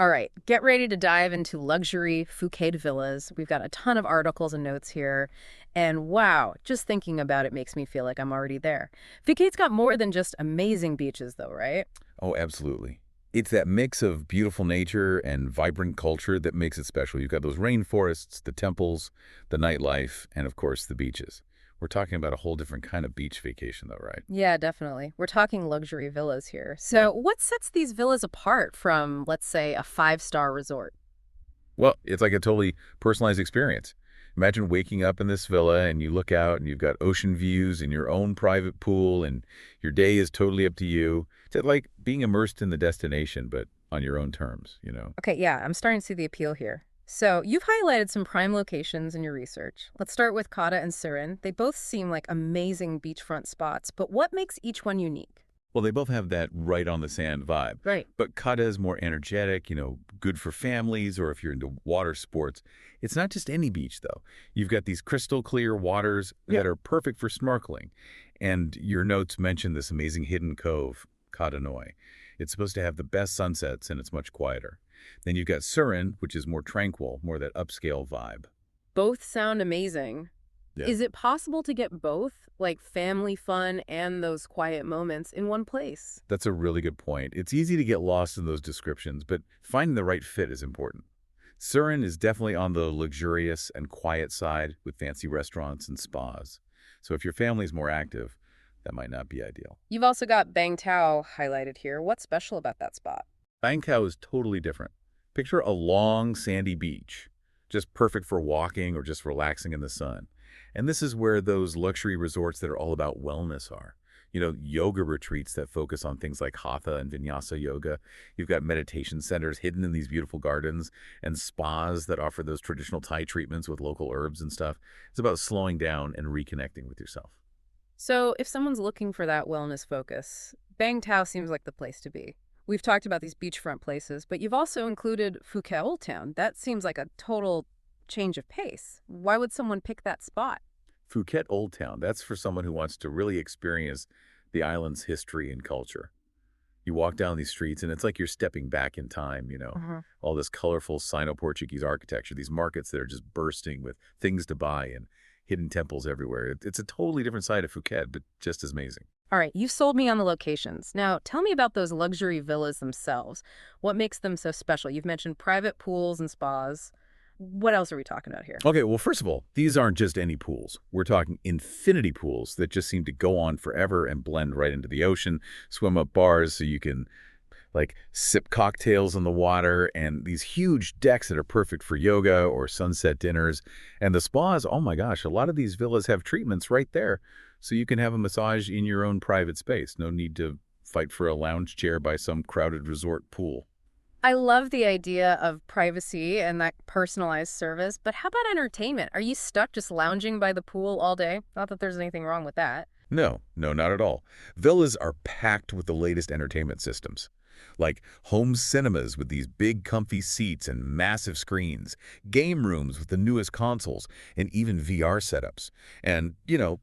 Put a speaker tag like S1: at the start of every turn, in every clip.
S1: All right, get ready to dive into luxury Phuket villas. We've got a ton of articles and notes here. And wow, just thinking about it makes me feel like I'm already there. Phuket's got more than just amazing beaches, though, right?
S2: Oh, absolutely. It's that mix of beautiful nature and vibrant culture that makes it special. You've got those rainforests, the temples, the nightlife, and of course the beaches. We're talking about a whole different kind of beach vacation though, right?
S1: Yeah, definitely. We're talking luxury villas here. So, what sets these villas apart from, let's say, a five-star resort?
S2: Well, it's like a totally personalized experience. Imagine waking up in this villa and you look out and you've got ocean views and your own private pool and your day is totally up to you. It's like being immersed in the destination, but on your own terms.
S1: Okay, yeah, I'm starting to see the appeal here. So, you've highlighted some prime locations in your research. Let's start with Kata and Surin. They both seem like amazing beachfront spots, but what makes each one unique?
S2: Well, they both have that right on the sand vibe.
S1: Right.
S2: But Kata is more energetic, good for families or if you're into water sports. It's not just any beach, though. You've got these crystal clear waters
S1: Yeah.
S2: that are perfect for snorkeling. And your notes mention this amazing hidden cove, Kata Noi. It's supposed to have the best sunsets and it's much quieter. Then you've got Surin, which is more tranquil, more that upscale vibe.
S1: Both sound amazing.
S2: Yeah.
S1: Is it possible to get both, like family fun and those quiet moments, in one place?
S2: That's a really good point. It's easy to get lost in those descriptions, but finding the right fit is important. Surin is definitely on the luxurious and quiet side with fancy restaurants and spas. So if your family's more active, that might not be ideal.
S1: You've also got Bang Tao highlighted here. What's special about that spot?
S2: Bangkok is totally different. Picture a long, sandy beach, just perfect for walking or just relaxing in the sun. And this is where those luxury resorts that are all about wellness are. Yoga retreats that focus on things like hatha and vinyasa yoga. You've got meditation centers hidden in these beautiful gardens and spas that offer those traditional Thai treatments with local herbs and stuff. It's about slowing down and reconnecting with yourself.
S1: So, if someone's looking for that wellness focus, Bang Tao seems like the place to be. We've talked about these beachfront places, but you've also included Phuket Old Town. That seems like a total change of pace. Why would someone pick that spot?
S2: Phuket Old Town, that's for someone who wants to really experience the island's history and culture. You walk down these streets and it's like you're stepping back in time.
S1: Uh-huh.
S2: All this colorful Sino-Portuguese architecture, these markets that are just bursting with things to buy and hidden temples everywhere. It's a totally different side of Phuket, but just as amazing.
S1: All right, you've sold me on the locations. Now, tell me about those luxury villas themselves. What makes them so special? You've mentioned private pools and spas. What else are we talking about here?
S2: Okay, well, first of all, these aren't just any pools. We're talking infinity pools that just seem to go on forever and blend right into the ocean, swim up bars so you can like sip cocktails in the water, and these huge decks that are perfect for yoga or sunset dinners. And the spas, oh my gosh, a lot of these villas have treatments right there. So you can have a massage in your own private space. No need to fight for a lounge chair by some crowded resort pool.
S1: I love the idea of privacy and that personalized service, but how about entertainment? Are you stuck just lounging by the pool all day? Not that there's anything wrong with that.
S2: No, no, not at all. Villas are packed with the latest entertainment systems, like home cinemas with these big comfy seats and massive screens, game rooms with the newest consoles, and even VR setups. And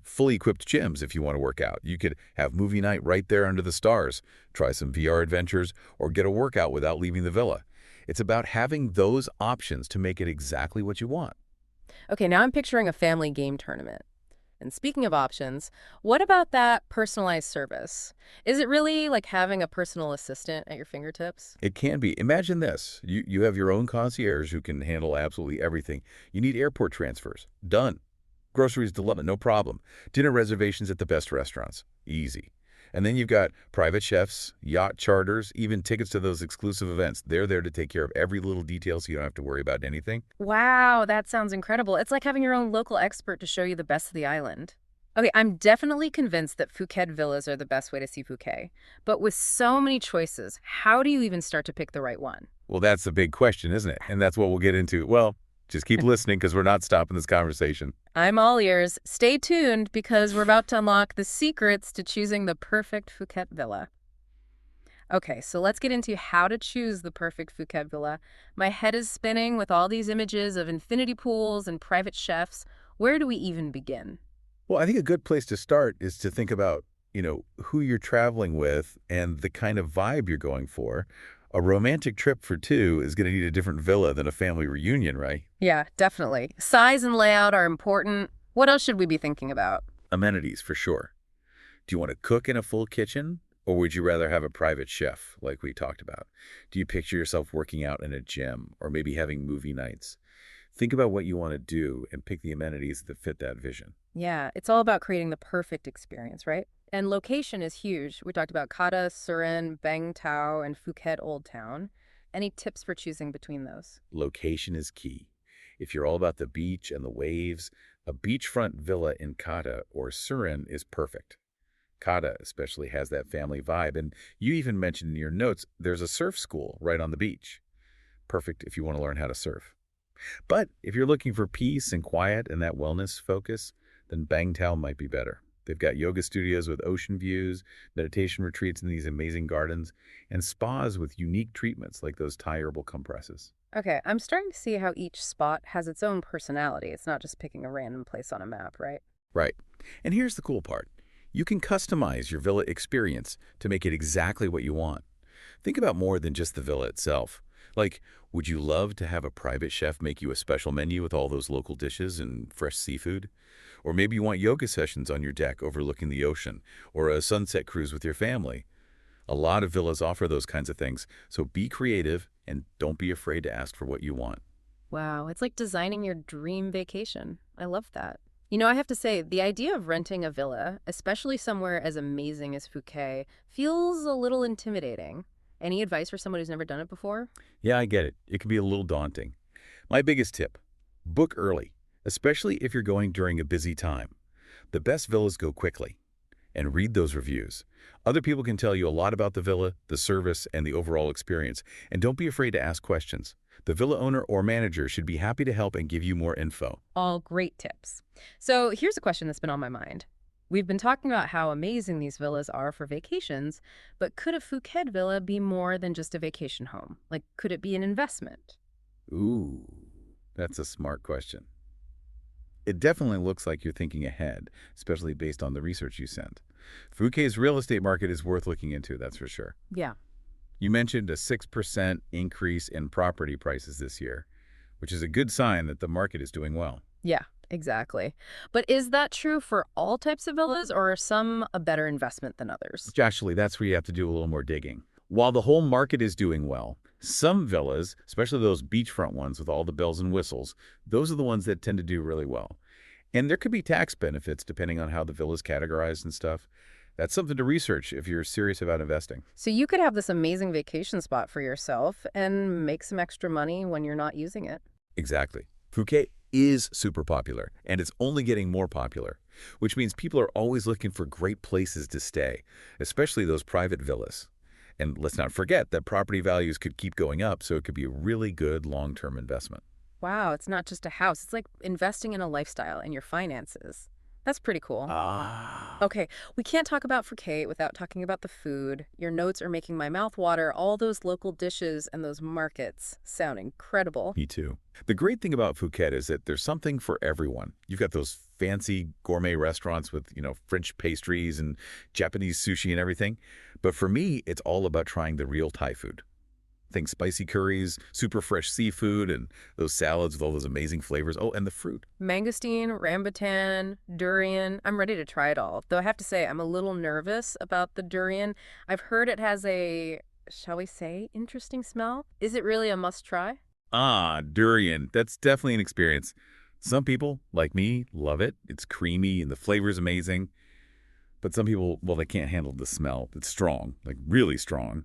S2: fully equipped gyms if you want to work out. You could have movie night right there under the stars, try some VR adventures, or get a workout without leaving the villa. It's about having those options to make it exactly what you want.
S1: Okay, now I'm picturing a family game tournament. And speaking of options, what about that personalized service? Is it really like having a personal assistant at your fingertips?
S2: It can be. Imagine this. You have your own concierge who can handle absolutely everything. You need airport transfers. Done. Groceries delivered, no problem. Dinner reservations at the best restaurants. Easy. And then you've got private chefs, yacht charters, even tickets to those exclusive events. They're there to take care of every little detail so you don't have to worry about anything.
S1: Wow, that sounds incredible. It's like having your own local expert to show you the best of the island. Okay, I'm definitely convinced that Phuket villas are the best way to see Phuket. But with so many choices, how do you even start to pick the right one?
S2: Well, that's the big question, isn't it? And that's what we'll get into. Well, just keep listening because we're not stopping this conversation.
S1: I'm all ears. Stay tuned because we're about to unlock the secrets to choosing the perfect Phuket villa. Okay, so let's get into how to choose the perfect Phuket villa. My head is spinning with all these images of infinity pools and private chefs. Where do we even begin?
S2: Well, I think a good place to start is to think about, who you're traveling with and the kind of vibe you're going for. A romantic trip for two is going to need a different villa than a family reunion, right?
S1: Yeah, definitely. Size and layout are important. What else should we be thinking about?
S2: Amenities, for sure. Do you want to cook in a full kitchen? Or would you rather have a private chef, like we talked about? Do you picture yourself working out in a gym or maybe having movie nights? Think about what you want to do and pick the amenities that fit that vision.
S1: Yeah, it's all about creating the perfect experience, right? And location is huge. We talked about Kata, Surin, Bang Tao, and Phuket Old Town. Any tips for choosing between those?
S2: Location is key. If you're all about the beach and the waves, a beachfront villa in Kata or Surin is perfect. Kata especially has that family vibe, and you even mentioned in your notes there's a surf school right on the beach. Perfect if you want to learn how to surf. But if you're looking for peace and quiet and that wellness focus, then Bangtao might be better. They've got yoga studios with ocean views, meditation retreats in these amazing gardens, and spas with unique treatments like those Thai herbal compresses.
S1: Okay, I'm starting to see how each spot has its own personality. It's not just picking a random place on a map, right?
S2: Right. And here's the cool part. You can customize your villa experience to make it exactly what you want. Think about more than just the villa itself. Like, would you love to have a private chef make you a special menu with all those local dishes and fresh seafood? Or maybe you want yoga sessions on your deck overlooking the ocean, or a sunset cruise with your family. A lot of villas offer those kinds of things, so be creative and don't be afraid to ask for what you want.
S1: Wow, it's like designing your dream vacation. I love that. You know, I have to say, the idea of renting a villa, especially somewhere as amazing as Phuket, feels a little intimidating. Any advice for someone who's never done it before?
S2: Yeah, I get it. It can be a little daunting. My biggest tip, book early, especially if you're going during a busy time. The best villas go quickly. And read those reviews. Other people can tell you a lot about the villa, the service, and the overall experience. And don't be afraid to ask questions. The villa owner or manager should be happy to help and give you more info.
S1: All great tips. So here's a question that's been on my mind. We've been talking about how amazing these villas are for vacations, but could a Phuket villa be more than just a vacation home? Like, could it be an investment?
S2: Ooh, that's a smart question. It definitely looks like you're thinking ahead, especially based on the research you sent. Phuket's real estate market is worth looking into, that's for sure.
S1: Yeah.
S2: You mentioned a 6% increase in property prices this year, which is a good sign that the market is doing well.
S1: Yeah, exactly. But is that true for all types of villas, or are some a better investment than others?
S2: Actually, that's where you have to do a little more digging. While the whole market is doing well, some villas, especially those beachfront ones with all the bells and whistles, those are the ones that tend to do really well. And there could be tax benefits depending on how the villa's categorized and stuff. That's something to research if you're serious about investing.
S1: So you could have this amazing vacation spot for yourself and make some extra money when you're not using it.
S2: Exactly. Phuket is super popular, and it's only getting more popular, which means people are always looking for great places to stay, especially those private villas. And let's not forget that property values could keep going up, so it could be a really good long-term investment.
S1: Wow, it's not just a house. It's like investing in a lifestyle and your finances. That's pretty cool.
S2: Ah.
S1: Okay, we can't talk about Phuket without talking about the food. Your notes are making my mouth water. All those local dishes and those markets sound incredible.
S2: Me too. The great thing about Phuket is that there's something for everyone. You've got those fancy gourmet restaurants with, French pastries and Japanese sushi and everything. But for me, it's all about trying the real Thai food. Think spicy curries, super fresh seafood, and those salads with all those amazing flavors. Oh, and the fruit.
S1: Mangosteen, rambutan, durian. I'm ready to try it all. Though I have to say, I'm a little nervous about the durian. I've heard it has a, shall we say, interesting smell. Is it really a must try?
S2: Ah, durian. That's definitely an experience. Some people, like me, love it. It's creamy and the flavor's amazing. But some people, well, they can't handle the smell. It's strong, like really strong.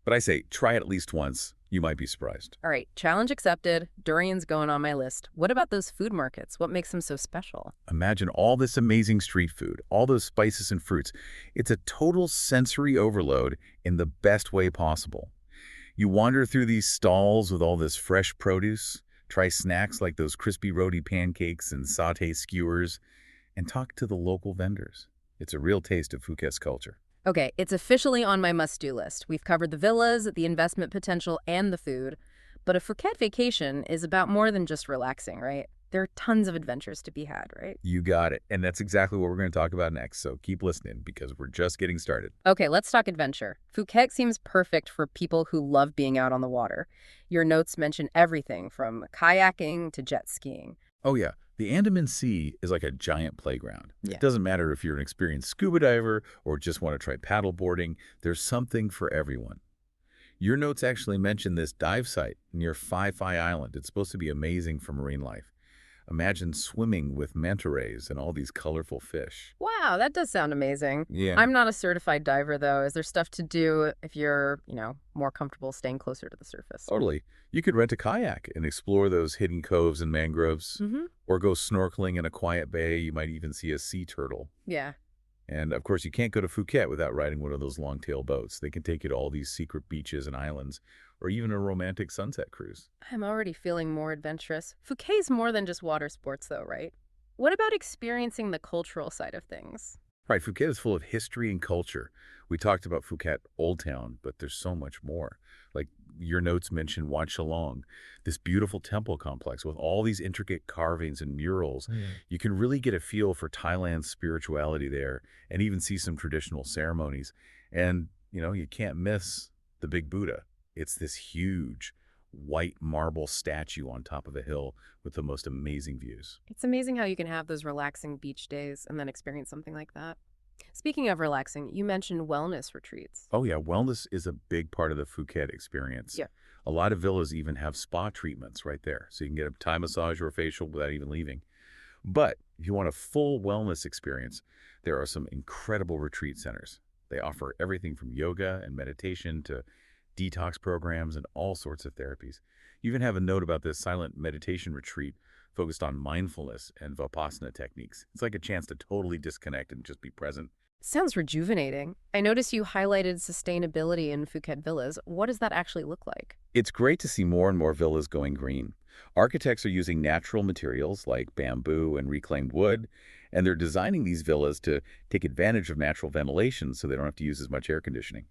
S2: But I say, try it at least once. You might be surprised.
S1: All right, challenge accepted. Durian's going on my list. What about those food markets? What makes them so special?
S2: Imagine all this amazing street food, all those spices and fruits. It's a total sensory overload in the best way possible. You wander through these stalls with all this fresh produce, try snacks like those crispy roti pancakes and sauté skewers, and talk to the local vendors. It's a real taste of Phuket's culture.
S1: Okay, it's officially on my must-do list. We've covered the villas, the investment potential, and the food. But a Phuket vacation is about more than just relaxing, right? There are tons of adventures to be had, right?
S2: You got it. And that's exactly what we're going to talk about next, so keep listening because we're just getting started.
S1: Okay, let's talk adventure. Phuket seems perfect for people who love being out on the water. Your notes mention everything from kayaking to jet skiing.
S2: Oh yeah, the Andaman Sea is like a giant playground. It
S1: Yeah.
S2: doesn't matter if you're an experienced scuba diver or just want to try paddle boarding, there's something for everyone. Your notes actually mention this dive site near Phi Phi Island. It's supposed to be amazing for marine life. Imagine swimming with manta rays and all these colorful fish.
S1: Wow, that does sound amazing.
S2: Yeah.
S1: I'm not a certified diver, though. Is there stuff to do if you're, more comfortable staying closer to the surface?
S2: Totally. You could rent a kayak and explore those hidden coves and mangroves,
S1: Mm-hmm.
S2: or go snorkeling in a quiet bay. You might even see a sea turtle.
S1: Yeah.
S2: And of course, you can't go to Phuket without riding one of those long-tail boats. They can take you to all these secret beaches and islands, or even a romantic sunset cruise.
S1: I'm already feeling more adventurous. Phuket's more than just water sports, though, right? What about experiencing the cultural side of things?
S2: Right, Phuket is full of history and culture. We talked about Phuket Old Town, but there's so much more. Like your notes mentioned Wat Chalong, this beautiful temple complex with all these intricate carvings and murals. You can really get a feel for Thailand's spirituality there and even see some traditional ceremonies. And, you can't miss the Big Buddha. It's this huge white marble statue on top of a hill with the most amazing views.
S1: It's amazing how you can have those relaxing beach days and then experience something like that. Speaking of relaxing, you mentioned wellness retreats.
S2: Oh yeah, wellness is a big part of the Phuket experience.
S1: Yeah.
S2: A lot of villas even have spa treatments right there, so you can get a Thai massage or a facial without even leaving. But if you want a full wellness experience, there are some incredible retreat centers. They offer everything from yoga and meditation to detox programs and all sorts of therapies. You even have a note about this silent meditation retreat focused on mindfulness and Vipassana techniques. It's like a chance to totally disconnect and just be present.
S1: Sounds rejuvenating. I noticed you highlighted sustainability in Phuket villas. What does that actually look like?
S2: It's great to see more and more villas going green. Architects are using natural materials like bamboo and reclaimed wood, and they're designing these villas to take advantage of natural ventilation so they don't have to use as much air conditioning.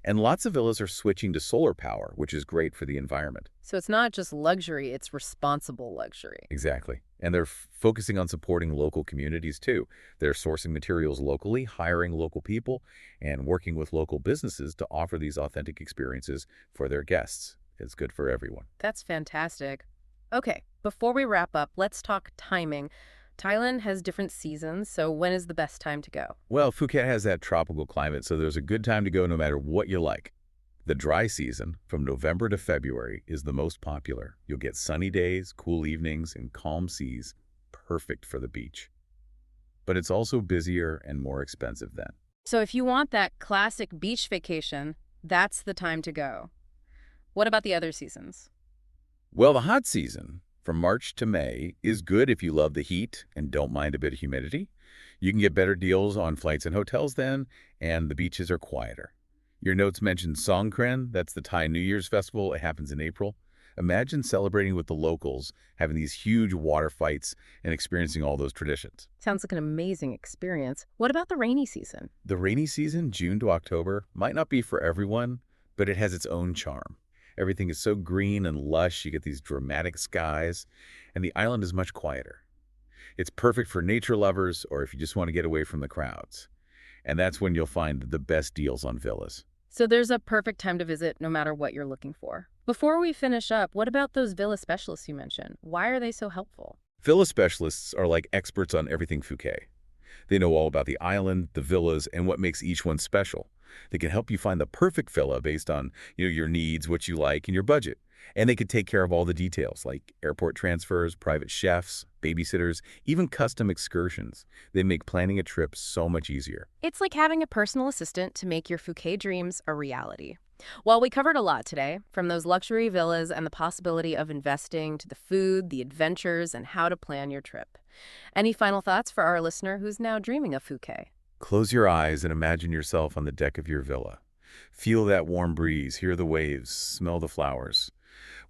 S2: And lots of villas are switching to solar power, which is great for the environment.
S1: So it's not just luxury, it's responsible luxury.
S2: Exactly. And they're focusing on supporting local communities too. They're sourcing materials locally, hiring local people, and working with local businesses to offer these authentic experiences for their guests. It's good for everyone.
S1: That's fantastic. Okay, before we wrap up, let's talk timing. Thailand has different seasons, so when is the best time to go?
S2: Well, Phuket has that tropical climate, so there's a good time to go no matter what you like. The dry season, from November to February, is the most popular. You'll get sunny days, cool evenings, and calm seas, perfect for the beach. But it's also busier and more expensive then.
S1: So if you want that classic beach vacation, that's the time to go. What about the other seasons?
S2: Well, the hot season, from March to May, is good if you love the heat and don't mind a bit of humidity. You can get better deals on flights and hotels then, and the beaches are quieter. Your notes mentioned Songkran, that's the Thai New Year's festival. It happens in April. Imagine celebrating with the locals, having these huge water fights, and experiencing all those traditions.
S1: Sounds like an amazing experience. What about the rainy season?
S2: The rainy season, June to October, might not be for everyone, but it has its own charm. Everything is so green and lush, you get these dramatic skies, and the island is much quieter. It's perfect for nature lovers or if you just want to get away from the crowds. And that's when you'll find the best deals on villas.
S1: So there's a perfect time to visit no matter what you're looking for. Before we finish up, what about those villa specialists you mentioned? Why are they so helpful?
S2: Villa specialists are like experts on everything Phuket. They know all about the island, the villas, and what makes each one special. They can help you find the perfect villa based on your needs, what you like, and your budget. And they can take care of all the details like airport transfers, private chefs, babysitters, even custom excursions. They make planning a trip so much easier.
S1: It's like having a personal assistant to make your Phuket dreams a reality. Well, we covered a lot today, from those luxury villas and the possibility of investing to the food, the adventures, and how to plan your trip. Any final thoughts for our listener who's now dreaming of Phuket?
S2: Close your eyes and imagine yourself on the deck of your villa. Feel that warm breeze, hear the waves, smell the flowers.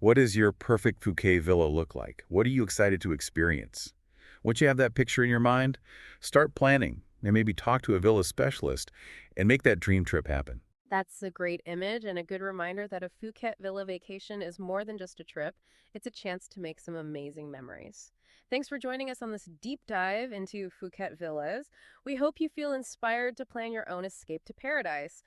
S2: What does your perfect Phuket villa look like? What are you excited to experience? Once you have that picture in your mind, start planning and maybe talk to a villa specialist and make that dream trip happen.
S1: That's a great image and a good reminder that a Phuket villa vacation is more than just a trip. It's a chance to make some amazing memories. Thanks for joining us on this deep dive into Phuket villas. We hope you feel inspired to plan your own escape to paradise.